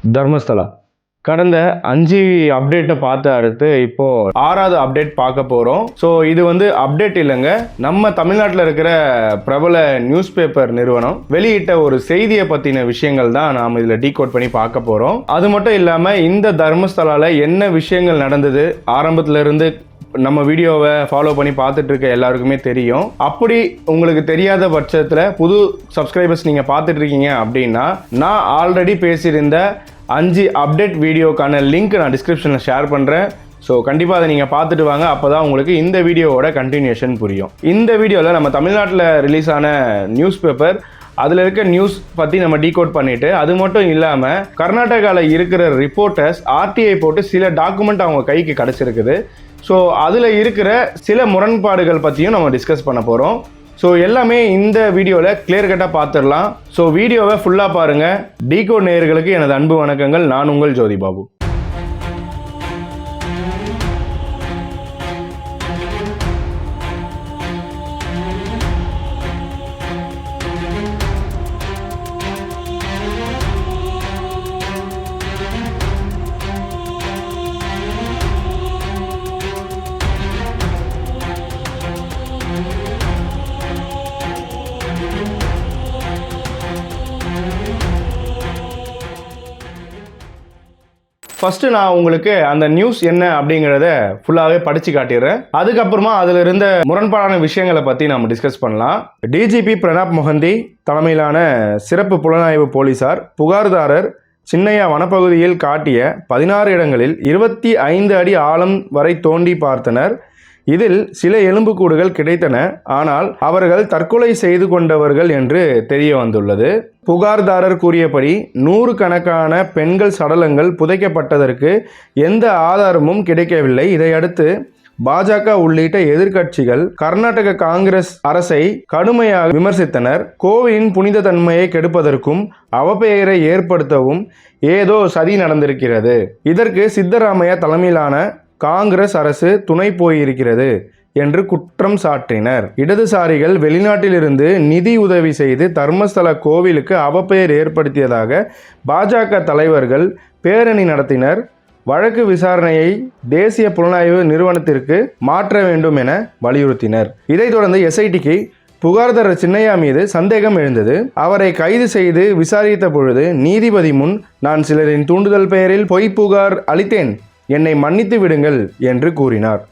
தர்மஸ்தலா கடந்த 5 அப்டேட்டை பார்த்து அடுத்து இப்போ 6வது அப்டேட் பார்க்க போகிறோம். ஸோ இது அப்டேட் இல்லைங்க, நம்ம தமிழ்நாட்டில் இருக்கிற பிரபல நியூஸ் பேப்பர் நிறுவனம் வெளியிட்ட ஒரு செய்தியை பற்றின விஷயங்கள் தான் நாம் இதில் டீகோட் பண்ணி பார்க்க போகிறோம். அது மட்டும் இல்லாமல் இந்த தர்மஸ்தலாவில் என்ன விஷயங்கள் நடந்தது ஆரம்பத்திலிருந்து நம்ம வீடியோவை ஃபாலோ பண்ணி பார்த்துட்டு இருக்க எல்லாருக்குமே தெரியும். அப்படி உங்களுக்கு தெரியாத பட்சத்தில் புது சப்ஸ்கிரைபர்ஸ் நீங்கள் பார்த்துட்டு இருக்கீங்க அப்படின்னா, நான் ஆல்ரெடி பேசியிருந்த 5 அப்டேட் வீடியோக்கான லிங்க் நான் டிஸ்கிரிப்ஷனில் ஷேர் பண்ணுறேன். ஸோ கண்டிப்பாக அதை நீங்கள் பார்த்துட்டு வாங்க, அப்போ தான் உங்களுக்கு இந்த வீடியோவோட கண்டினியூஷன் புரியும். இந்த வீடியோவில் நம்ம தமிழ்நாட்டில் ரிலீஸ் ஆன நியூஸ் பேப்பர், அதில் இருக்க நியூஸ் பற்றி நம்ம டீகோட் பண்ணிவிட்டு, அது மட்டும் இல்லாமல் கர்நாடகாவில் இருக்கிற ரிப்போர்ட்டர்ஸ் ஆர்டிஐ போட்டு சில டாக்குமெண்ட் அவங்க கைக்கு கிடச்சிருக்குது. ஸோ அதில் இருக்கிற சில முரண்பாடுகள் பற்றியும் நம்ம டிஸ்கஸ் பண்ண போகிறோம். ஸோ எல்லாமே இந்த வீடியோவில் கிளியர் கட்டாக பார்த்துடலாம். ஸோ வீடியோவை ஃபுல்லாக பாருங்கள். டீகோட் நேயர்களுக்கு எனது அன்பு வணக்கங்கள். நான் உங்கள் ஜோதி பாபு. ஃபர்ஸ்ட் நான் உங்களுக்கு அந்த நியூஸ் என்ன அப்படிங்கிறத ஃபுல்லாகவே படித்து காட்டிடுறேன். அதுக்கப்புறமா அதில் இருந்த முரண்பாடான விஷயங்களை பற்றி நம்ம டிஸ்கஸ் பண்ணலாம். டிஜிபி பிரணாப் முகந்தி தலைமையிலான சிறப்பு புலனாய்வு போலீசார் புகார்தாரர் சின்னையா வனப்பகுதியில் காட்டிய 16 இடங்களில் 25 அடி ஆழம் வரை தோண்டி பார்த்தனர். இதில் சில எலும்புக்கூடுகள் கிடைத்தன. ஆனால் அவர்கள் தற்கொலை செய்து கொண்டவர்கள் என்று தெரிய வந்துள்ளது. புகார்தாரர் கூறியபடி 100 கணக்கான பெண்கள் சடலங்கள் புதைக்கப்பட்டதற்கு எந்த ஆதாரமும் கிடைக்கவில்லை. இதையடுத்து பாஜக உள்ளிட்ட எதிர்க்கட்சிகள் கர்நாடக காங்கிரஸ் அரசை கடுமையாக விமர்சித்தனர். கோவிலின் புனித தன்மையை கெடுப்பதற்கும் அவப்பெயரை ஏற்படுத்தவும் ஏதோ சதி நடந்திருக்கிறது. இதற்கு சித்தராமையா தலைமையிலான காங்கிரஸ் அரசு துணை போயிருக்கிறது என்று குற்றம் சாட்டினர். இடதுசாரிகள் வெளிநாட்டிலிருந்து நிதி உதவி செய்து தர்மஸ்தல கோவிலுக்கு அவப்பெயர் ஏற்படுத்தியதாக பாஜக தலைவர்கள் பேரணி நடத்தினர். வழக்கு விசாரணையை தேசிய புலனாய்வு நிறுவனத்திற்கு மாற்ற வேண்டும் என வலியுறுத்தினர். இதைத் தொடர்ந்து எஸ்ஐடிக்கு புகார்தாரர் சின்னையா மீது சந்தேகம் எழுந்தது. அவரை கைது செய்து விசாரித்த பொழுது நீதிபதி முன் நான் சிலரின் தூண்டுதல் பெயரில் பொய் புகார் அளித்தேன், என்னை மன்னித்து விடுங்கள் என்று கூறினார்.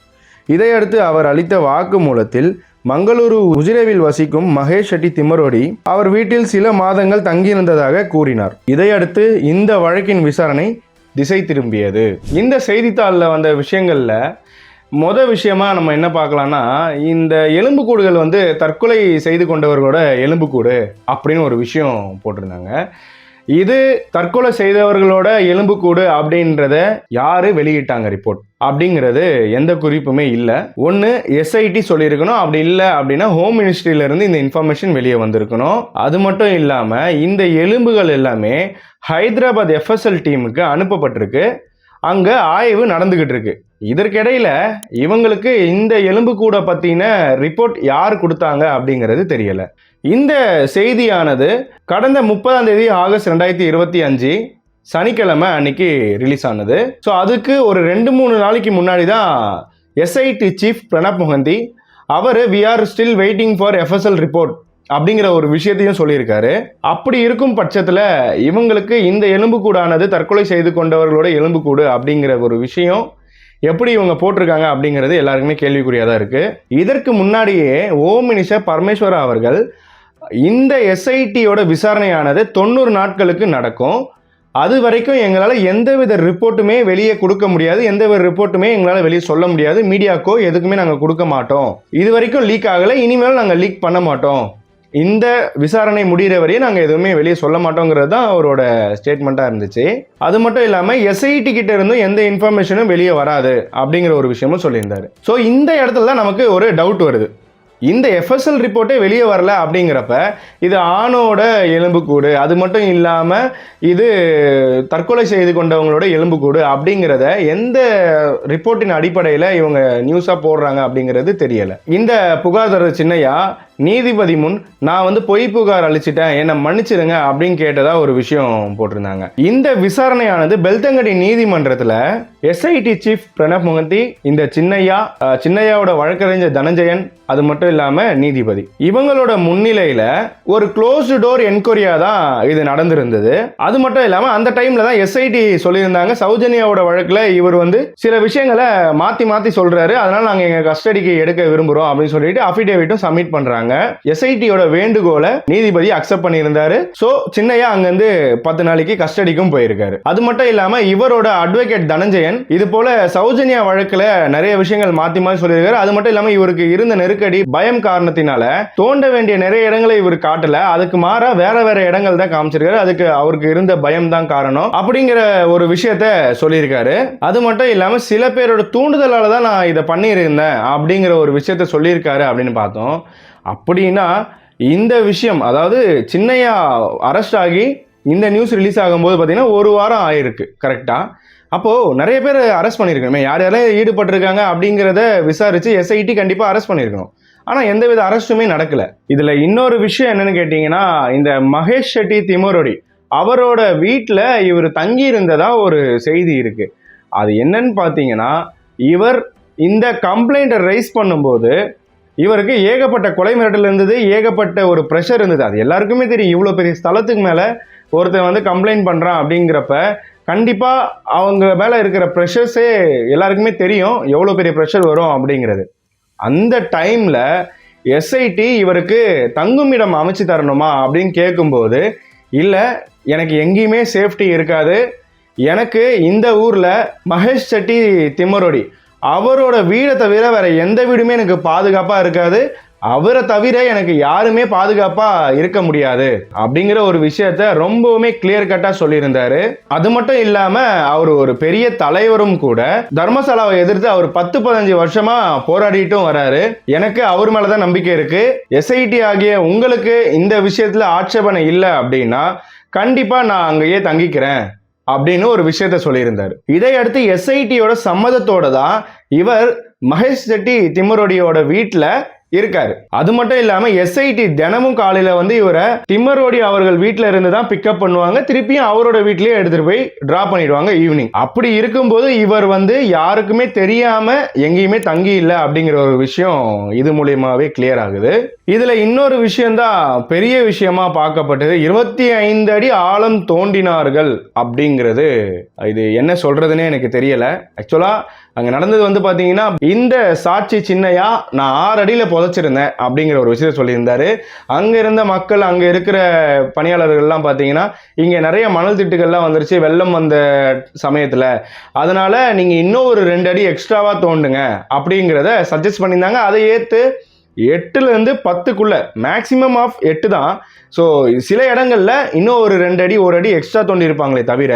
இதையடுத்து அவர் அளித்த வாக்குமூலத்தில் மங்களூரு உஜிரேவில் வசிக்கும் மகேஷ் ஷெட்டி திம்மரோடி அவர் வீட்டில் சில மாதங்கள் தங்கியிருந்ததாக கூறினார். இதையடுத்து இந்த வழக்கின் விசாரணை திசை திரும்பியது. இந்த செய்தித்தாளில் வந்த விஷயங்களில் விஷயமா நம்ம என்ன பார்க்கலாம்னா, இந்த எலும்புக்கூடுகள் தற்கொலை செய்து கொண்டவர்களோட எலும்புக்கூடு அப்படின்னு ஒரு விஷயம் போட்டிருந்தாங்க. இது தற்கொலை செய்தவர்களோட எலும்புக்கூடு அப்படின்றத யாரு வெளியிட்டாங்க ரிப்போர்ட் அப்படிங்கிறது எந்த குறிப்புமே இல்லை. ஒன்று எஸ்ஐடி சொல்லியிருக்கணும், அப்படி இல்லை அப்படின்னா ஹோம் மினிஸ்ட்ரியிலேருந்து இந்த இன்ஃபர்மேஷன் வெளியே வந்திருக்கணும். அது மட்டும் இல்லாமல் இந்த எலும்புகள் எல்லாமே ஹைதராபாத் எஃப்எஸ்எல் டீமுக்கு அனுப்பப்பட்டிருக்கு. அங்கே ஆய்வு நடந்துக்கிட்டு இருக்கு. இதற்கிடையில் இவங்களுக்கு இந்த எலும்புக்கூட பற்றின ரிப்போர்ட் யார் கொடுத்தாங்க அப்படிங்கிறது தெரியலை. இந்த செய்தியானது கடந்த 30ஆம் தேதி ஆகஸ்ட் 2025 சனிக்கிழமை அன்னைக்கு ரிலீஸ் ஆனது. ஸோ அதுக்கு ஒரு 2-3 நாளைக்கு முன்னாடி தான் எஸ்ஐடி சீஃப் பிரணாப் முகந்தி அவர் we are still waiting for FSL report அப்படிங்கிற ஒரு விஷயத்தையும் சொல்லியிருக்காரு. அப்படி இருக்கும் பட்சத்தில் இவங்களுக்கு இந்த எலும்புக்கூடானது தற்கொலை செய்து கொண்டவர்களோட எலும்புக்கூடு அப்படிங்கிற ஒரு விஷயம் எப்படி இவங்க போட்டிருக்காங்க அப்படிங்கிறது எல்லாருக்குமே கேள்விக்குறியாக தான் இருக்குது. இதற்கு முன்னாடியே ஹோம் மினிஸ்டர் பரமேஸ்வரா அவர்கள் இந்த எஸ்ஐடியோட விசாரணையானது 90 நாட்களுக்கு நடக்கும், அது வரைக்கும் எங்களால் எந்தவித ரிப்போர்ட்டுமே வெளியே கொடுக்க முடியாது, எந்தவித ரிப்போர்ட்டுமே எங்களால் வெளியே சொல்ல முடியாது, மீடியாக்கோ எதுக்குமே நாங்கள் கொடுக்க மாட்டோம், இது வரைக்கும் லீக் ஆகலை, இனிமேல் நாங்கள் லீக் பண்ண மாட்டோம், இந்த விசாரணை முடிகிற வரையும் நாங்கள் எதுவுமே வெளியே சொல்ல மாட்டோங்கிறது தான் அவரோட ஸ்டேட்மெண்ட்டாக இருந்துச்சு. அது மட்டும் இல்லாமல் எஸ்ஐடி கிட்ட இருந்தும் எந்த இன்ஃபர்மேஷனும் வெளியே வராது அப்படிங்கிற ஒரு விஷயமும் சொல்லியிருந்தாரு. ஸோ இந்த இடத்துல தான் நமக்கு ஒரு டவுட் வருது. இந்த FSL ரிப்போர்ட்டே வெளியே வரல அப்படிங்கிறப்ப இது ஆணோட எலும்புக்கூடு, அது மட்டும் இல்லாமல் இது தற்கொலை செய்து கொண்டவங்களோட எலும்புக்கூடு அப்படிங்கிறத எந்த ரிப்போர்ட்டின் அடிப்படையில் இவங்க நியூஸாக போடுறாங்க அப்படிங்கிறது தெரியலை. இந்த புகார்தாரர் சின்னையா நீதிபதி முன் நான் பொய் புகார் அளிச்சிட்டேன், என்னை மன்னிச்சிருங்க அப்படின்னு கேட்டதா ஒரு விஷயம் போட்டிருந்தாங்க. இந்த விசாரணையானது பெல்தங்கடி நீதிமன்றத்தில் SIT சீஃப் பிரணப் முகந்தி, இந்த சின்னையாவோட வழக்கறிஞர் தனஞ்சயன், அது மட்டும் இல்லாம நீதிபதி இவங்களோட முன்னிலையில ஒரு க்ளோஸ்டு டோர் என்கொயரியா தான் இது நடந்திருந்தது. அது மட்டும் இல்லாம அந்த டைம்ல தான் SIT சொல்லியிருந்தாங்க சௌஜன்யாவோட வழக்குல இவர் சில விஷயங்களை மாத்தி சொல்றாரு, அதனால நாங்க எங்க கஸ்டடிக்கு எடுக்க விரும்புறோம் அப்படின்னு சொல்லிட்டு அபிடேவிட்டும் சப்மிட் பண்றாங்க. SITயோட வேண்டுகோளை நீதிபதி அக்செப்ட் பண்ணியிருந்தாரு. சோ சின்னையா அங்கிருந்து 10 நாளைக்கு கஸ்டடிக்கும் போயிருக்காரு. அது மட்டும் இல்லாம இவரோட அட்வொகேட் தனஞ்சயன் இது போல சௌஜன்யா வழக்குல நிறைய விஷயங்கள் மாத்தி சொல்லியிருக்காரு. அது மட்டும் இல்லாம இவருக்கு இருந்த நெருக்கடி பயம் காரணத்தினால தோண்ட வேண்டிய நிறைய இடங்களை இவர் காட்டல, அதுக்கு மாறா வேற இடங்கள் தான் காமிச்சிருக்காரு. அதுக்கு அவருக்கு இருந்த பயம் தான் காரணம் அப்படிங்கிற ஒரு விஷயத்த சொல்லியிருக்காரு. அது மட்டும் இல்லாம சில பேரோட தூண்டுதலால தான் நான் இதை பண்ணியிருந்தேன் அப்படிங்கிற ஒரு விஷயத்த சொல்லியிருக்காரு அப்படின்னு பார்த்தோம். அப்படின்னா இந்த விஷயம், அதாவது சின்னையா அரெஸ்ட் ஆகி இந்த நியூஸ் ரிலீஸ் ஆகும்போது பார்த்தீங்கன்னா 1 வாரம் ஆயிருக்கு கரெக்டா. அப்போது நிறைய பேர் அரெஸ்ட் பண்ணியிருக்கணுமே, யார் யாரெல்லாம் ஈடுபட்டிருக்காங்க அப்படிங்கிறத விசாரித்து SIT கண்டிப்பாக அரெஸ்ட் பண்ணியிருக்கணும். ஆனால் எந்தவித அரெஸ்ட்டுமே நடக்கலை. இதில் இன்னொரு விஷயம் என்னன்னு கேட்டிங்கன்னா, இந்த மகேஷ் ஷெட்டி திமுரோடி அவரோட வீட்டில் இவர் தங்கி இருந்ததா ஒரு செய்தி இருக்குது. அது என்னன்னு பார்த்தீங்கன்னா, இவர் இந்த கம்ப்ளைண்ட்டை ரைஸ் பண்ணும்போது இவருக்கு ஏகப்பட்ட கொலை மிரட்டல் இருந்தது, ஏகப்பட்ட ஒரு ப்ரெஷர் இருந்தது. அது எல்லாருக்குமே தெரியும். இவ்வளோ பெரிய ஸ்தலத்துக்கு மேலே ஒருத்தன் கம்ப்ளைண்ட் பண்ணுறான் அப்படிங்கிறப்ப கண்டிப்பாக அவங்க மேலே இருக்கிற ப்ரெஷர்ஸே எல்லாருக்குமே தெரியும், எவ்வளோ பெரிய ப்ரெஷர் வரும் அப்படிங்கிறது. அந்த டைமில் SIT இவருக்கு தங்குமிடம் அமைச்சு தரணுமா அப்படின்னு கேட்கும்போது, இல்லை எனக்கு எங்கேயுமே சேஃப்டி இருக்காது, எனக்கு இந்த ஊரில் மகேஷ் ஷெட்டி திம்மரோடி அவரோட வீடை தவிர வேற எந்த வீடுமே எனக்கு பாதுகாப்பாக இருக்காது, அவரை தவிர எனக்கு யாருமே பாதுகாப்பா இருக்க முடியாது அப்படிங்கிற ஒரு விஷயத்த ரொம்பவுமே கிளியர் கட்டா சொல்லியிருந்தாரு. அது மட்டும் இல்லாம அவர் ஒரு பெரிய தலைவரும் கூட. தர்மசாலாவை எதிர்த்து அவர் 10-15 வருஷமா போராடிட்டும் வராரு. எனக்கு அவர் மேலதான் நம்பிக்கை இருக்கு. SIT ஆகிய உங்களுக்கு இந்த விஷயத்துல ஆட்சேபனை இல்லை அப்படின்னா கண்டிப்பா நான் அங்கேயே தங்கிக்கிறேன் அப்படின்னு ஒரு விஷயத்த சொல்லியிருந்தாரு. இதையடுத்து SITயோட சம்மதத்தோட தான் இவர் மகேஷ் ஷெட்டி திம்மரோடியோட வீட்டில் இருக்காரு. அது மட்டும் இல்லாம SIT தினமும் காலையில இவரை திம்மரோடி அவர்கள் வீட்டில இருந்து தான் பிக்கப் பண்ணுவாங்க, திருப்பியும் அவரோட வீட்லயே எடுத்துட்டு போய் டிராப் பண்ணிடுவாங்க ஈவினிங். அப்படி இருக்கும்போது இவர் யாருக்குமே தெரியாம எங்கேயுமே தங்கி இல்லை அப்படிங்கிற ஒரு விஷயம் இது மூலியமாவே கிளியர் ஆகுது. இதுல இன்னொரு விஷயம்தான் பெரிய விஷயமா பார்க்கப்பட்டது. 25 அடி ஆழம் தோண்டினார்கள் அப்படிங்கிறது. இது என்ன சொல்றதுன்னே எனக்கு தெரியல. ஆக்சுவலா அங்க நடந்தது பாத்தீங்கன்னா, இந்த சாட்சி சின்னையா நான் 6 அடியில புதைச்சிருந்தேன் அப்படிங்கிற ஒரு விஷயத்தை சொல்லியிருந்தாரு. அங்க இருந்த மக்கள், அங்க இருக்கிற பணியாளர்கள்லாம் பாத்தீங்கன்னா, இங்க நிறைய மணல் திட்டுகள்லாம் வந்துருச்சு வெள்ளம் வந்த சமயத்துல, அதனால நீங்க இன்னும் ஒரு 2 அடி எக்ஸ்ட்ராவா தோண்டுங்க அப்படிங்கிறத சஜஸ்ட் பண்ணியிருந்தாங்க. அதை ஏத்து 8ல இருந்து 10க்குள்ள மேக்சிமம் ஆஃப் 8 தான். ஸோ சில இடங்கள்ல இன்னும் ஒரு 2 அடி 1 அடி எக்ஸ்ட்ரா தோண்டி இருப்பாங்களே தவிர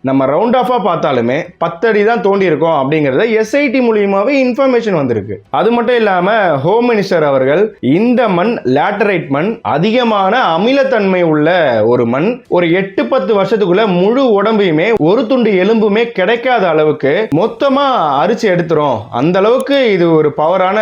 நம்ம ரவுண்ட் ஆஃபா பார்த்தாலுமே 10 அடி தான் தோண்டி இருக்கோம் அப்படிங்கிறத SIT மூலியமாவே இன்ஃபர்மேஷன் வந்திருக்கு. அது மட்டும் இல்லாம ஹோம் மினிஸ்டர் அவர்கள் இந்த மண் லேட்டரைட் மண், அதிகமான அமிலத்தன்மை உள்ள ஒரு மண், ஒரு 8-10 வருஷத்துக்குள்ள முழு உடம்பையுமே ஒரு துண்டு எலும்புமே கிடைக்காத அளவுக்கு மொத்தமா அரிச்சு எடுத்துரும், அந்த அளவுக்கு இது ஒரு பவரான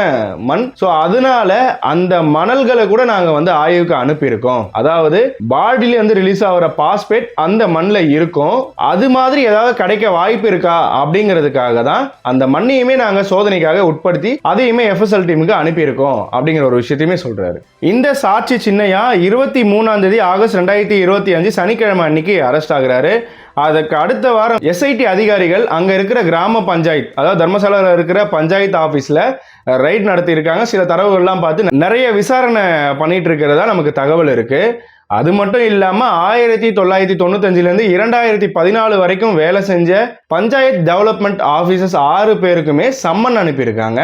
மண். ஸோ அதனால அந்த மணல்களை கூட நாங்க ஆய்வுக்கு அனுப்பியிருக்கோம். அதாவது பாடியில ரிலீஸ் ஆகிற பாஸ்பேட் அந்த மண்ணில் இருக்கும், அது மாதிரி ஏதாவது கிடைக்க வாய்ப்பு இருக்கா அப்படிங்கிறதுக்காக தான் அந்த மண்ணையுமே நாங்க சோதனைக்காக உட்படுத்தி அதையுமே FSL டீமுக்கு அனுப்பியிருக்கோம் அப்படிங்கிற ஒரு விஷயத்தையுமே சொல்றாரு. இந்த சாட்சி சின்னையா 23ஆம் தேதி ஆகஸ்ட் 2025 சனிக்கிழமை அன்னைக்கு அரெஸ்ட் ஆகுறாரு. அதுக்கு அடுத்த வாரம் SIT அதிகாரிகள் அங்க இருக்கிற கிராம பஞ்சாயத்து, அதாவது தர்மசாலாவில் இருக்கிற பஞ்சாயத்து ஆபீஸ்ல ரைட் நடத்தி இருக்காங்க. சில தரவுகள்லாம் பார்த்து நிறைய விசாரணை பண்ணிட்டு இருக்கிறதா நமக்கு தகவல் இருக்கு. அது மட்டும் இல்லாம 1995 2014 வரைக்கும் வேலை செஞ்ச பஞ்சாயத்து டெவலப்மெண்ட் ஆபீசர்ஸ் 6 பேருக்குமே சம்மன் அனுப்பியிருக்காங்க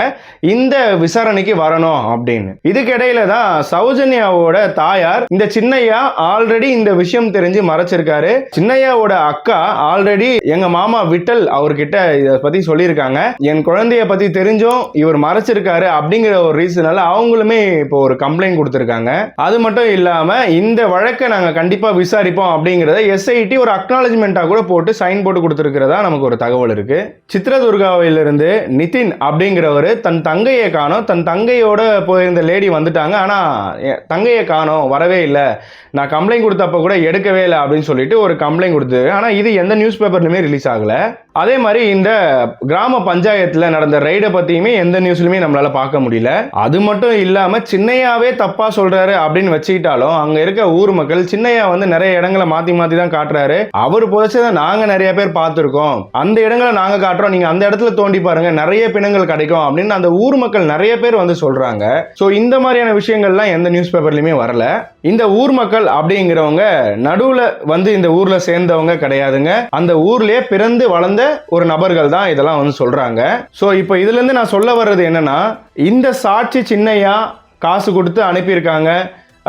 இந்த விசாரணைக்கு வரணும் அப்படின்னு. இதுக்கிடையில தான் சௌஜன்யாவோட தாயார் இந்த சின்னையா ஆல்ரெடி இந்த விஷயம் தெரிஞ்சு மறைச்சிருக்காரு. சின்னையாவோட அக்கா ஆல்ரெடி எங்க மாமா விட்டல் அவர்கிட்ட இதை பத்தி சொல்லியிருக்காங்க. என் குழந்தைய பத்தி தெரிஞ்சும் இவர் மறைச்சிருக்காரு அப்படிங்கிற ஒரு ரீசனால அவங்களுமே இப்போ ஒரு கம்ப்ளைண்ட் கொடுத்திருக்காங்க. அது மட்டும் இல்லாம இந்த வழக்கை நாங்க கண்டிப்பா விசாரிப்போம் அப்படிங்கறத எஸ்ஐடி ஒரு அக்னாலஜ்மெண்டா கூட போட்டு சைன் போட்டு கொடுத்திருக்கிறதா நமக்கு ஒரு தகவல் இருக்கு. சித்ரதுர்காவிலிருந்து நிதின் அப்படிங்கிறவர் தன் தங்கையை காணோம், தன் தங்கையோட போயிருந்த லேடி வந்துட்டாங்க, ஆனா தங்கையை காணோம், வரவே இல்லை, நான் கம்ப்ளைண்ட் கொடுத்தப்ப கூட எடுக்கவே இல்லை அப்படின்னு சொல்லிட்டு ஒரு கம்ப்ளைண்ட் கொடுத்து, ஆனா இது எந்த நியூஸ் பேப்பர்லயுமே ரிலீஸ் ஆகல. அதே மாதிரி இந்த கிராம பஞ்சாயத்துல நடந்த ரைடை பத்தியுமே எந்த நியூஸ்லயுமே நம்மளால பார்க்க முடியல. அது மட்டும் இல்லாம சின்னையாவே தப்பா சொல்றாரு அப்படின்னு வச்சுக்கிட்டாலும் அங்க இருக்க ஊர் மக்கள் சின்னையா வந்து நிறைய இடங்களை மாத்தி மாத்தி தான் காட்டுறாரு, அவர் புதைச்சதை நாங்க நிறைய பேர் பார்த்திருக்கோம், அந்த இடங்களை நாங்க காட்டுறோம், நீங்க அந்த இடத்துல தோண்டி பாருங்க நிறைய பிணங்கள் கிடைக்கும் அப்படின்னு அந்த ஊர் மக்கள் நிறைய பேர் வந்து சொல்றாங்க. சோ இந்த மாதிரியான விஷயங்கள்லாம் எந்த நியூஸ் பேப்பர்லயுமே வரல. இந்த ஊர் மக்கள் அப்படிங்கிறவங்க நடுவுல வந்து இந்த ஊர்ல சேர்ந்தவங்க கிடையாதுங்க, அந்த ஊர்லயே பிறந்து வளர்ந்த ஒரு நபர்கள் தான் இதெல்லாம் வந்து சொல்றாங்க. சோ இப்போ இதுல இருந்து நான் சொல்ல வர்றது என்னன்னா, இந்த சாட்சி சின்னையா காசு கொடுத்து அனுப்பியிருக்காங்க,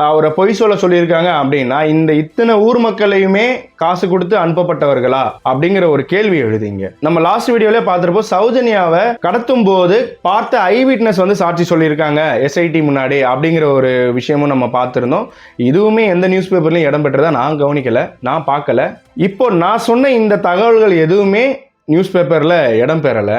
அவரை பொய் சொல்லியிருக்காங்க அப்படின்னா இந்த இத்தனை ஊர் மக்களையுமே காசு கொடுத்து அனுப்பப்பட்டவர்களா அப்படிங்கிற ஒரு கேள்வி எழுதிங்க. நம்ம லாஸ்ட் வீடியோல பார்த்திருப்போம், சௌஜன்யாவை கடத்தும் போது பார்த்த ஐ விட்னஸ் வந்து சாட்சி சொல்லியிருக்காங்க எஸ்ஐடி முன்னாடி அப்படிங்கிற ஒரு விஷயமும் நம்ம பார்த்திருந்தோம். இதுவுமே எந்த நியூஸ் பேப்பர்லயும் இடம் பெற்றதா நான் கவனிக்கல, நான் பார்க்கல. இப்போ நான் சொன்ன இந்த தகவல்கள் எதுவுமே நியூஸ் பேப்பர்ல இடம் பெறல.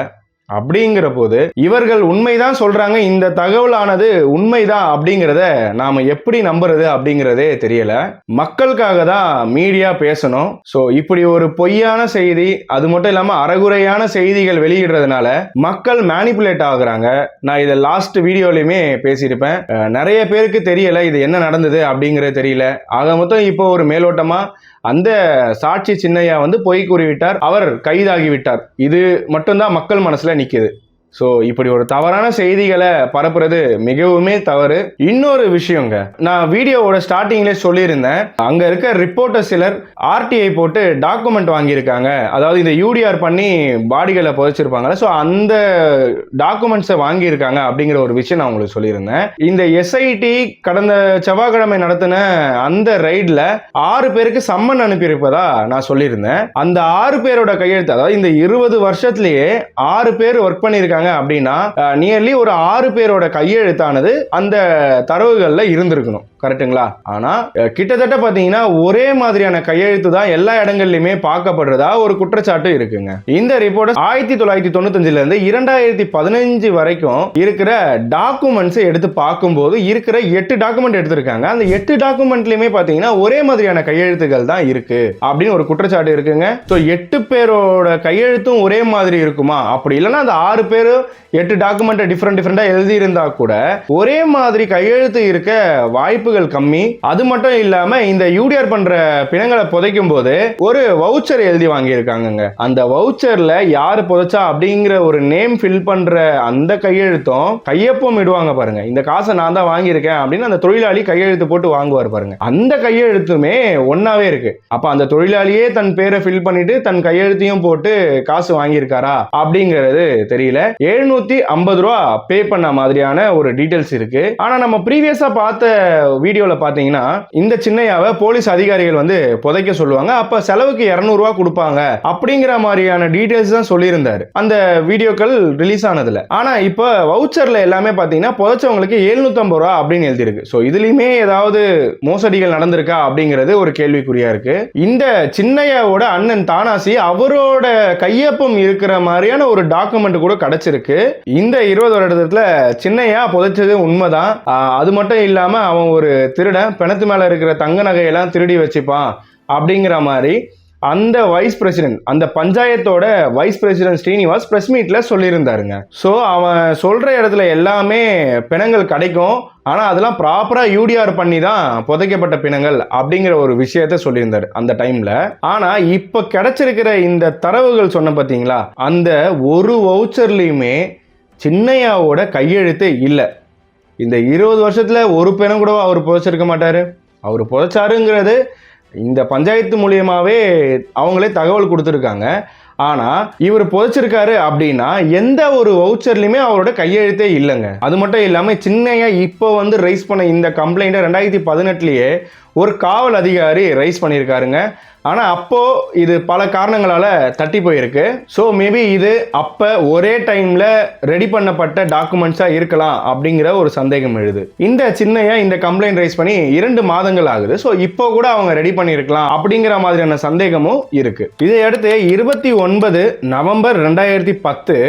அப்படிங்கிற போது இவர்கள் உண்மைதான் சொல்றாங்க, இந்த தகவலானது உண்மைதான் அப்படிங்கிறத நாம எப்படி நம்புறது அப்படிங்கிறதே தெரியல. மக்களுக்காக தான் மீடியா பேசணும். சோ இப்படி ஒரு பொய்யான செய்தி, அது மட்டும் இல்லாம அறகுறையான செய்திகள் வெளியிடுறதுனால மக்கள் மேனிபுலேட் ஆகுறாங்க. நான் இதை லாஸ்ட் வீடியோலயுமே பேசியிருப்பேன். நிறைய பேருக்கு தெரியல இது என்ன நடந்தது அப்படிங்கிறது தெரியல. ஆக மொத்தம் இப்போ ஒரு மேலோட்டமா அந்த சாட்சி சின்னையா வந்து பொய் கூறிவிட்டார், அவர் கைதாகிவிட்டார், இது மட்டும்தான் மக்கள் மனசுல நிக்குது. ஸோ இப்படி ஒரு தவறான செய்திகளை பரப்புறது மிகவுமே தவறு. இன்னொரு விஷயங்க, நான் வீடியோவோட ஸ்டார்டிங்ல சொல்லியிருந்தேன், அங்க இருக்க ரிப்போர்ட்டர் சிலர் ஆர்டிஐ போட்டு டாக்குமெண்ட் வாங்கியிருக்காங்க, அதாவது இந்த யூடிஆர் பண்ணி பாடிகளை புதைச்சிருப்பாங்கல்ல, ஸோ அந்த டாக்குமெண்ட்ஸை வாங்கியிருக்காங்க அப்படிங்கிற ஒரு விஷயம் நான் உங்களுக்கு சொல்லியிருந்தேன். இந்த எஸ்ஐடி கடந்த செவ்வாய்க்கிழமை நடத்தின அந்த ரைட்ல 6 பேருக்கு சம்மன் அனுப்பியிருப்பதா நான் சொல்லியிருந்தேன். அந்த 6 பேரோட கையெழுத்து, அதாவது இந்த 20 வருஷத்திலேயே 6 பேர் ஒர்க் பண்ணியிருக்காங்க அப்படின்னா நியர்லி ஒரு 6 பேரோட கையெழுத்தானது அந்த தரவுகள்ல இருந்திருக்கணும், கரெக்ட்டுங்களா? ஆனா கிட்டத்தட்ட பாத்தீங்கன்னா ஒரே மாதிரியான கையெழுத்து தான் எல்லா இடங்கள்லயுமே பார்க்கப்படுறதா ஒரு குற்றச்சாட்டு இருக்குங்க. இந்த ரிப்போர்ட் 1995 இருந்து 2015 வரைக்கும் இருக்கிற டாக்குமெண்ட்ஸ் எடுத்து பார்க்கும்போது இருக்கிற 8 டாக்குமெண்ட் எடுத்திருக்காங்க. அந்த 8 டாக்குமெண்ட்லயுமே பாத்தீங்கன்னா ஒரே மாதிரியான கையெழுத்துகள் தான் இருக்கு அப்படின்னு ஒரு குற்றச்சாட்டு இருக்குங்க. ஸோ 8 பேரோட கையெழுத்தும் ஒரே மாதிரி இருக்குமா? அப்படி இல்லைன்னா அந்த 6 பேர் 8 டாக்குமெண்ட் டிஃபரெண்டா எழுதி இருந்தா கூட ஒரே மாதிரி கையெழுத்து இருக்க வாய்ப்புகள் கம்மி. அது மட்டும் இல்லாம இந்த யூடிஆர் பண்ற பிணங்களை புதைக்கும் போது ஒரு வவுச்சர் எழுதி வாங்கி இருக்காங்க. அந்த வவுச்சர்ல யாரு புதைச்சா அப்படிங்கிற ஒரு நேம் ஃபில் பண்ற அந்த கையெழுத்தும் கையொப்பம் இடுவாங்க பாருங்க, இந்த காசை நான் தான் வாங்கியிருக்கேன் அப்படின்னு அந்த தொழிலாளி கையெழுத்து போட்டு வாங்குவார் பாருங்க, அந்த கையெழுத்துமே ஒன்னாவே இருக்கு. அப்ப அந்த தொழிலாளியே தன் பேரை ஃபில் பண்ணிட்டு தன் கையெழுத்தையும் போட்டு காசு வாங்கியிருக்காரா அப்படிங்கிறது தெரியல. 750 ரூபா பே பண்ண மாதிரியான ஒரு டீடைல்ஸ் இருக்கு. ஆனா நம்ம ப்ரீவியஸா பார்த்த வீடியோல பாத்தீங்கன்னா இந்த சின்னையாவை போலீஸ் அதிகாரிகள் வந்து புதைக்க சொல்லுவாங்க, அப்ப செலவுக்கு 200 ரூபா கொடுப்பாங்க அப்படிங்கிற மாதிரியான டீடைல்ஸ் தான் சொல்லியிருந்தாரு அந்த வீடியோக்கள் ரிலீஸ் ஆனதுல. ஆனா இப்ப வவுச்சர்ல எல்லாமே பாத்தீங்கன்னா புதைச்சவங்களுக்கு 750 ரூபா அப்படின்னு எழுதிருக்கு. சோ இதுலயுமே ஏதாவது மோசடிகள் நடந்திருக்கா அப்படிங்கிறது ஒரு கேள்விக்குறியா இருக்கு. இந்த சின்னையாவோட அண்ணன் தானாசி அவரோட கையொப்பம் இருக்கிற மாதிரியான ஒரு டாக்குமெண்ட் கூட கிடைச்சிருக்கு. இந்த 20 வருடத்துல சின்னையா புதைச்சது உண்மைதான். அது மட்டும் இல்லாம அவன் ஒரு திருடன், பிணத்து மேல இருக்கிற தங்க நகையெல்லாம் திருடி வச்சுப்பான் அப்படிங்கிற மாதிரி அந்த வைஸ் பிரசிடென்ட், அந்த பஞ்சாயத்தோட வைஸ் பிரசிடென்ட் ஸ்ரீனிவாஸ் பிரஸ் மீட்ல சொல்லியிருந்தாருங்க. ஸோ அவன் சொல்ற இடத்துல எல்லாமே பிணங்கள் கிடைக்கும், ஆனா அதெல்லாம் ப்ராப்பரா யூடிஆர் பண்ணி தான் புதைக்கப்பட்ட பிணங்கள் அப்படிங்கிற ஒரு விஷயத்த சொல்லியிருந்தாரு அந்த டைம்ல. ஆனா இப்ப கிடைச்சிருக்கிற இந்த தரவுகள் சொன்ன பாத்தீங்களா, அந்த ஒரு வவுச்சர்லயுமே சின்னையாவோட கையெழுத்து இல்லை. இந்த 20 வருஷத்துல ஒரு பிணம் கூட அவர் புதைச்சிருக்க மாட்டாரு. அவர் புதைச்சாருங்கிறது இந்த பஞ்சாயத்து மூலியமாவே அவங்களே தகவல் கொடுத்துருக்காங்க. ஆனால் இவர் புதைச்சிருக்காரு அப்படின்னா எந்த ஒரு வவுச்சர்லையுமே அவரோட கையெழுத்தே இல்லைங்க. அது மட்டும் இல்லாமல் சின்னையா இப்போ வந்து ரைஸ் பண்ண இந்த கம்ப்ளைண்ட்டை 2018 ஒரு காவல் அதிகாரி ரைஸ் பண்ணியிருக்காருங்க. ஆனால் அப்போ இது பல காரணங்களால் தட்டி போயிருக்கு. ஸோ மேபி இது அப்போ ஒரே டைமில் ரெடி பண்ணப்பட்ட டாக்குமெண்ட்ஸாக இருக்கலாம் அப்படிங்கிற ஒரு சந்தேகம் எழுது. இந்த சின்னையா இந்த கம்ப்ளைண்ட் ரைஸ் பண்ணி 2 மாதங்கள் ஆகுது. ஸோ இப்போ கூட அவங்க ரெடி பண்ணியிருக்கலாம் அப்படிங்கிற மாதிரியான சந்தேகமும் இருக்கு. இதையடுத்து 29 நவம்பர் 2010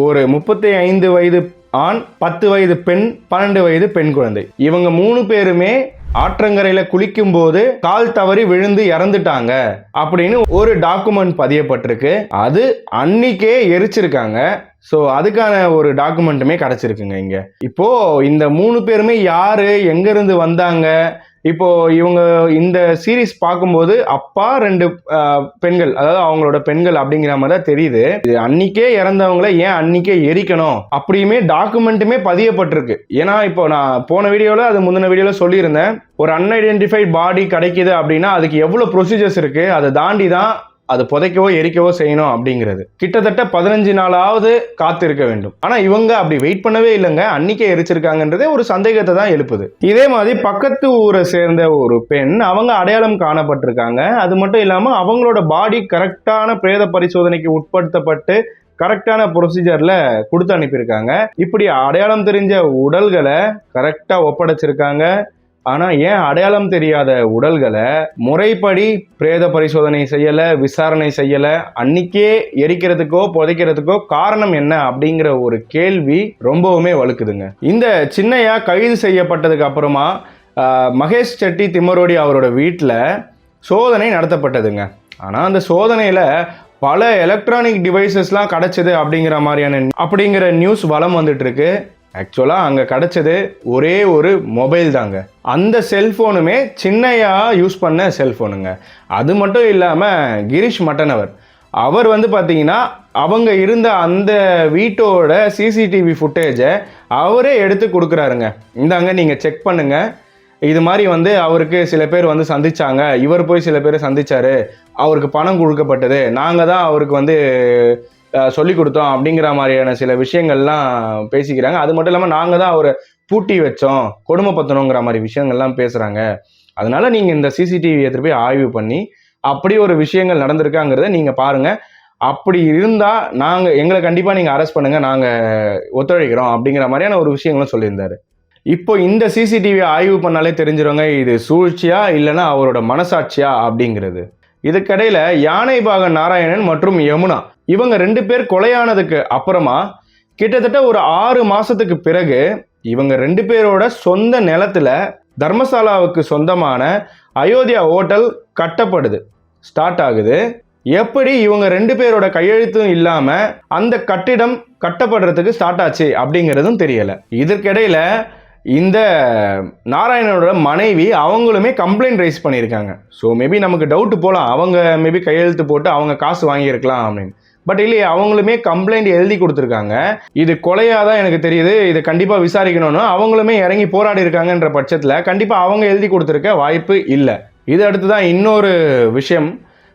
ஒரு 35 வயது ஆண், 10 வயது பெண், 12 வயது பெண் குழந்தை, இவங்க 3 பேருமே ஆற்றங்கரையில குளிக்கும் போது கால் தவறி விழுந்து இறந்துட்டாங்க அப்படின்னு ஒரு டாக்குமெண்ட் பதியப்பட்டிருக்கு. அது அன்னைக்கே எரிச்சிருக்காங்க. ஸோ அதுக்கான ஒரு டாக்குமெண்ட்டுமே கிடைச்சிருக்குங்க இங்க. இப்போ இந்த 3 பேருமே யாரு, எங்க இருந்து வந்தாங்க, இப்போ இவங்க இந்த சீரீஸ் பார்க்கும்போது அப்பா 2 பெண்கள், அதாவது அவங்களோட பெண்கள் அப்படிங்கிற மாதிரி தான் தெரியுது. இது அன்னைக்கே இறந்தவங்கள ஏன் அன்னைக்கே எரிக்கணும் அப்படியுமே டாக்குமெண்ட்டுமே பதியப்பட்டிருக்கு. ஏன்னா இப்போ நான் போன வீடியோவில், அது முந்தின வீடியோவில் சொல்லியிருந்தேன், ஒரு அன்ஐடென்டிஃபைட் பாடி கிடைக்குது அப்படின்னா அதுக்கு எவ்வளோ ப்ரொசீஜர்ஸ் இருக்கு, அதை தாண்டி தான் அது புதைக்கவோ எரிக்கவோ செய்யணும் அப்படிங்கிறது. கிட்டத்தட்ட 15 நாளாவது காத்து இருக்க வேண்டும். ஆனா இவங்க அப்படி வெயிட் பண்ணவே இல்லைங்க, அன்னைக்கே எரிச்சிருக்காங்கன்றதே ஒரு சந்தேகத்தை தான் எழுப்புது. இதே மாதிரி பக்கத்து ஊரை சேர்ந்த ஒரு பெண், அவங்க அடையாளம் காணப்பட்டிருக்காங்க. அது மட்டும் இல்லாம அவங்களோட பாடி கரெக்டான பிரேத பரிசோதனைக்கு உட்படுத்தப்பட்டு கரெக்டான ப்ரொசீஜர்ல கொடுத்து அனுப்பியிருக்காங்க. இப்படி அடையாளம் தெரிஞ்ச உடல்களை கரெக்டா ஒப்படைச்சிருக்காங்க. ஆனா ஏன் அடையாளம் தெரியாத உடல்களை முறைப்படி பிரேத பரிசோதனை செய்யல, விசாரணை செய்யல, அன்னைக்கே எரிக்கிறதுக்கோ புதைக்கிறதுக்கோ காரணம் என்ன அப்படிங்கிற ஒரு கேள்வி ரொம்பவுமே வலுக்குதுங்க. இந்த சின்னையா கைது செய்யப்பட்டதுக்கு அப்புறமா மகேஷ் செட்டி திம்மரோடி அவரோட வீட்டில் சோதனை நடத்தப்பட்டதுங்க. ஆனால் அந்த சோதனையில் பல எலக்ட்ரானிக் டிவைசஸ்லாம் கிடைச்சது அப்படிங்கிற நியூஸ் வலம் வந்துட்டு இருக்கு. ஆக்சுவலாக அங்கே கிடைச்சது ஒரே ஒரு மொபைல் தாங்க. அந்த செல்ஃபோனுமே சின்னையா யூஸ் பண்ண செல்ஃபோனுங்க. அது மட்டும் இல்லாமல் கிரீஷ் மட்டனவர் அவர் வந்து பார்த்தீங்கன்னா அவங்க இருந்த அந்த வீட்டோட சிசிடிவி ஃபுட்டேஜை அவரே எடுத்து கொடுக்குறாருங்க. இந்தாங்க நீங்கள் செக் பண்ணுங்க, இது மாதிரி வந்து அவருக்கு சில பேர் வந்து சந்திச்சாங்க, இவர் போய் சில பேரை சந்திச்சாரு, அவருக்கு பணம் கொடுக்கப்பட்டது, நாங்கள் தான் அவருக்கு வந்து சொல்லி கொடுத்தோம் அப்படிங்கிற மாதிரியான சில விஷயங்கள்லாம் பேசிக்கிறாங்க. அது மட்டும் இல்லாமல் நாங்கள் தான் அவரை பூட்டி வச்சோம், கொடுமைப்படுத்தணுங்கிற மாதிரி விஷயங்கள்லாம் பேசுகிறாங்க. அதனால நீங்கள் இந்த சிசிடிவி எடுத்துகிட்டு போய் ஆய்வு பண்ணி அப்படி ஒரு விஷயங்கள் நடந்திருக்காங்கிறத நீங்கள் பாருங்கள். அப்படி இருந்தால் எங்களை கண்டிப்பாக நீங்கள் அரெஸ்ட் பண்ணுங்கள், நாங்கள் ஒத்துழைக்கிறோம் அப்படிங்கிற மாதிரியான ஒரு விஷயங்களும் சொல்லியிருந்தாரு. இப்போ இந்த சிசிடிவி ஆய்வு பண்ணாலே தெரிஞ்சிருவாங்க இது சூழ்ச்சியா இல்லைன்னா அவரோட மனசாட்சியா அப்படிங்கிறது. இதுக்கடையில் யானைபாகன் நாராயணன் மற்றும் யமுனா இவங்க 2 பேர் கொலையானதுக்கு அப்புறமா கிட்டத்தட்ட ஒரு 6 மாசத்துக்கு பிறகு இவங்க 2 பேரோட சொந்த நிலத்துல தர்மசாலாவுக்கு சொந்தமான அயோத்தியா ஹோட்டல் கட்டப்படுது, ஸ்டார்ட் ஆகுது. எப்படி இவங்க 2 பேரோட கையெழுத்தும் இல்லாம அந்த கட்டிடம் கட்டப்படுறதுக்கு ஸ்டார்ட் ஆச்சு அப்படிங்கிறதும் தெரியல. இதற்கிடையில இந்த நாராயணனோட மனைவி அவங்களுமே கம்ப்ளைண்ட் ரைஸ் பண்ணியிருக்காங்க. ஸோ மேபி நமக்கு டவுட் போகலாம், அவங்க மேபி கையெழுத்து போட்டு அவங்க காசு வாங்கியிருக்கலாம் அப்படின்னு. பட் இல்லையே, அவங்களுமே கம்ப்ளைண்ட் எழுதி கொடுத்துருக்காங்க. இது கொலையாக தான் எனக்கு தெரியுது, இது கண்டிப்பாக விசாரிக்கணும்னு அவங்களுமே இறங்கி போராடி இருக்காங்கன்ற பட்சத்தில் கண்டிப்பாக அவங்க எழுதி கொடுத்துருக்க வாய்ப்பு இல்லை. இது அடுத்து தான் இன்னொரு விஷயம்.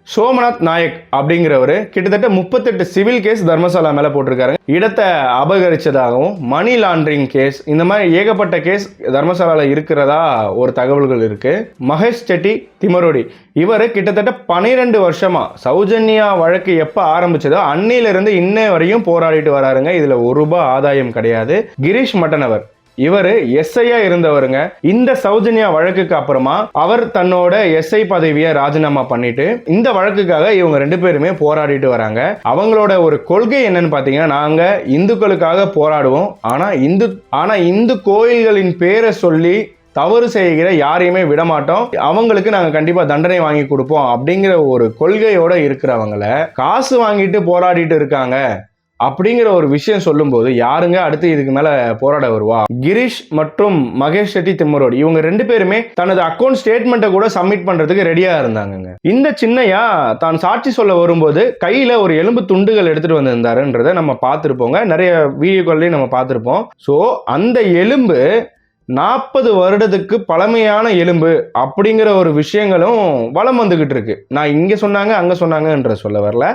சோமநாத் நாயக் அப்படிங்கிறவர் கிட்டத்தட்ட 38 சிவில் கேஸ் தர்மசாலா மேலே போட்டிருக்காரு. இடத்தை அபகரிச்சதாகவும் மணி லாண்டரிங் கேஸ், இந்த மாதிரி ஏகப்பட்ட கேஸ் தர்மசாலாவில் இருக்கிறதா ஒரு தகவல்கள் இருக்கு. மகேஷ் செட்டி திமரோடி இவர் கிட்டத்தட்ட 12 வருஷமா சௌஜன்யா வழக்கு எப்போ ஆரம்பிச்சதோ அன்னையிலிருந்து இன்னை வரையும் போராடிட்டு வராருங்க. இதுல ₹1 ஆதாயம் கிடையாது. கிரீஷ் மட்டனவர் இவர் எஸ்ஐயா இருந்தவருங்க. இந்த சௌஜன்யா வழக்குக்கு அப்புறமா அவர் தன்னோட எஸ்ஐ பதவியை ராஜினாமா பண்ணிட்டு இந்த வழக்குக்காக இவங்க 2 பேருமே போராடிட்டு வராங்க. அவங்களோட ஒரு கொள்கை என்னன்னு பாத்தீங்கன்னா, நாங்க இந்துக்களுக்காக போராடுவோம், ஆனா இந்து கோயில்களின் பேரை சொல்லி தவறு செய்கிற யாரையுமே விடமாட்டோம், அவங்களுக்கு நாங்க கண்டிப்பா தண்டனை வாங்கி கொடுப்போம் அப்படிங்கிற ஒரு கொள்கையோட இருக்கிறவங்கள காசு வாங்கிட்டு போராடிட்டு இருக்காங்க அப்படிங்கிற ஒரு விஷயம் சொல்லும்போது யாருங்க அடுத்து இதுக்கு மேல போராட வருவா? கிரீஷ் மற்றும் மகேஷ் செட்டி திம்மரோடி இவங்க 2 பேருமே தனது அக்கௌண்ட் ஸ்டேட்மெண்ட்டை கூட சப்மிட் பண்றதுக்கு ரெடியா இருந்தாங்க. இந்த சின்னையா தான் சாட்சி சொல்ல வரும்போது கையில ஒரு எலும்பு துண்டுகள் எடுத்துட்டு வந்திருந்தாருன்றதை நம்ம பார்த்துருப்போங்க, நிறைய வீடியோக்கள்லயும் நம்ம பார்த்துருப்போம். ஸோ அந்த எலும்பு 40 வருடத்துக்கு பழமையான எலும்பு அப்படிங்கிற ஒரு விஷயங்களும் வலம் வந்துகிட்டு இருக்கு. நான் இங்க சொன்னாங்க அங்க சொன்னாங்கன்ற சொல்ல வரல.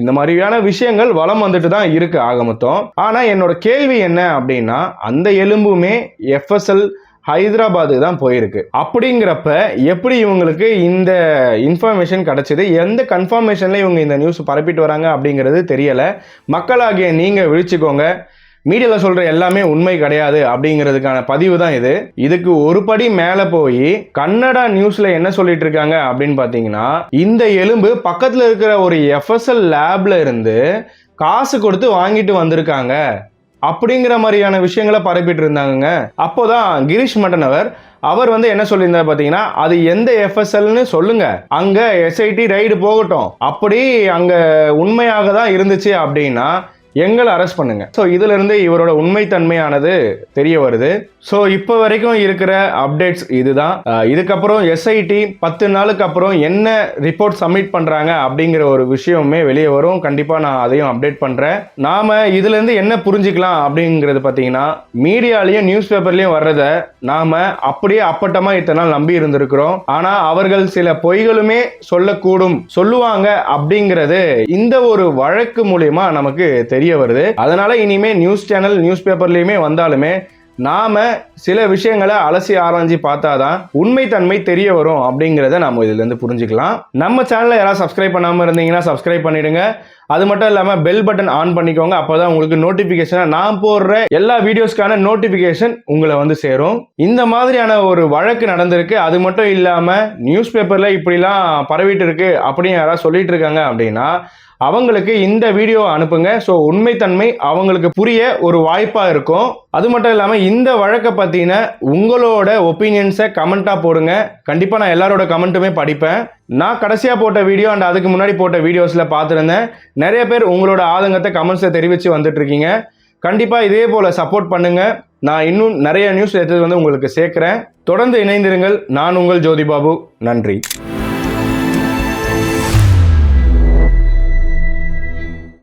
இந்த மாதிரியான விஷயங்கள் வலம் வந்துட்டு தான் இருக்கு ஆக மொத்தம். ஆனா என்னோட கேள்வி என்ன அப்படின்னா, அந்த எலும்புமே FSL ஹைதராபாத் தான் போயிருக்கு. அப்படிங்கிறப்ப எப்படி இவங்களுக்கு இந்த இன்ஃபர்மேஷன் கிடைச்சது, எந்த கன்ஃபர்மேஷன்ல இவங்க இந்த நியூஸ் பரப்பிட்டு வராங்க அப்படிங்கிறது தெரியல. மக்களாகிய நீங்க விழிச்சுக்கோங்க. மீடியாவில் சொல்ற எல்லாமே உண்மை கிடையாது அப்படிங்கிறதுக்கான பதிவு தான் இது. இதுக்கு ஒரு படி மேல போய் கன்னடா நியூஸ்ல என்ன சொல்லிட்டு இருக்காங்க அப்படின்னு பாத்தீங்கன்னா, இந்த எலும்பு பக்கத்துல இருக்கிற ஒரு FSL லேப்ல இருந்து காசு கொடுத்து வாங்கிட்டு வந்திருக்காங்க அப்படிங்கிற மாதிரியான விஷயங்களை பரப்பிட்டு இருந்தாங்க. அப்போதான் கிரீஷ் மட்டன் அவர் என்ன சொல்லியிருந்தார் பாத்தீங்கன்னா, அது எந்த FSLன்னு சொல்லுங்க, அங்க SIT ரைடு போகட்டும், அப்படி அங்க உண்மையாக தான் இருந்துச்சு அப்படின்னா எங்களை அரெஸ்ட் பண்ணுங்க. ஸோ இதுல இருந்து இவரோட உண்மைத்தன்மையானது தெரிய வருது. ஸோ இப்போ வரைக்கும் இருக்கிற அப்டேட்ஸ் இதுதான். இதுக்கப்புறம் SIT 10 நாளுக்கு அப்புறம் என்ன ரிப்போர்ட் சப்மிட் பண்றாங்க அப்படிங்கிற ஒரு விஷயமே வெளியே வரும். கண்டிப்பா நான் அதையும் அப்டேட் பண்றேன். நாம இதுல இருந்து என்ன புரிஞ்சுக்கலாம் அப்படிங்கிறது பாத்தீங்கன்னா, மீடியாலையும் நியூஸ் பேப்பர்லயும் வர்றத நாம அப்படியே அப்பட்டமா இத்தனை நாள் நம்பி இருந்திருக்கிறோம். ஆனா அவர்கள் சில பொய்களுமே சொல்லக்கூடும், சொல்லுவாங்க அப்படிங்கிறது இந்த ஒரு வழக்கு மூலியமா நமக்கு தெரிய வருது. அதனால இனிமே நியூஸ் சேனல் நியூஸ் பேப்பர்லயுமே வந்தாலுமே நாம சில விஷயங்களை அலசி ஆராய்ச்சி பார்த்தாதான் உண்மைத்தன்மை தெரிய வரும் அப்படிங்கிறத நாம இதுல இருந்து புரிஞ்சுக்கலாம். நம்ம சேனலை யாராவது சப்ஸ்கிரைப் பண்ணாம இருந்தீங்கன்னா சப்ஸ்கிரைப் பண்ணிடுங்க. அது மட்டும் இல்லாம பெல் பட்டன் ஆன் பண்ணிக்கோங்க. அப்பதான் உங்களுக்கு நோட்டிபிகேஷன், நான் போடுற எல்லா வீடியோஸ்க்கான நோட்டிபிகேஷன் உங்களை சேரும். இந்த மாதிரியான ஒரு வழக்கு நடந்திருக்கு. அது மட்டும் இல்லாம நியூஸ் பேப்பர்ல இப்படிலாம் பரவிட்டு இருக்கு அப்படின்னு யாராவது சொல்லிட்டு இருக்காங்க அப்படின்னா அவங்களுக்கு இந்த வீடியோ அனுப்புங்க. ஸோ உண்மைத்தன்மை அவங்களுக்கு புரிய ஒரு வாய்ப்பா இருக்கும். அது மட்டும் இல்லாம இந்த வழக்கை பத்தின உங்களோட ஒப்பீனியன்ஸை கமெண்டா போடுங்க. கண்டிப்பா நான் எல்லாரோட கமெண்ட்டுமே படிப்பேன். நான் கடைசியா போட்ட வீடியோ அண்ட் அதுக்கு முன்னாடி போட்ட வீடியோஸ்ல பார்த்துருந்தேன். நிறைய பேர் உங்களோட ஆதங்கத்தை கமெண்ட்ஸை தெரிவித்து வந்துட்டு இருக்கீங்க. கண்டிப்பா இதே போல சப்போர்ட் பண்ணுங்க. நான் இன்னும் நிறைய நியூஸ் எடுத்து உங்களுக்கு சேர்க்கிறேன். தொடர்ந்து இணைந்திருங்கள். நான் உங்கள் ஜோதி பாபு. நன்றி.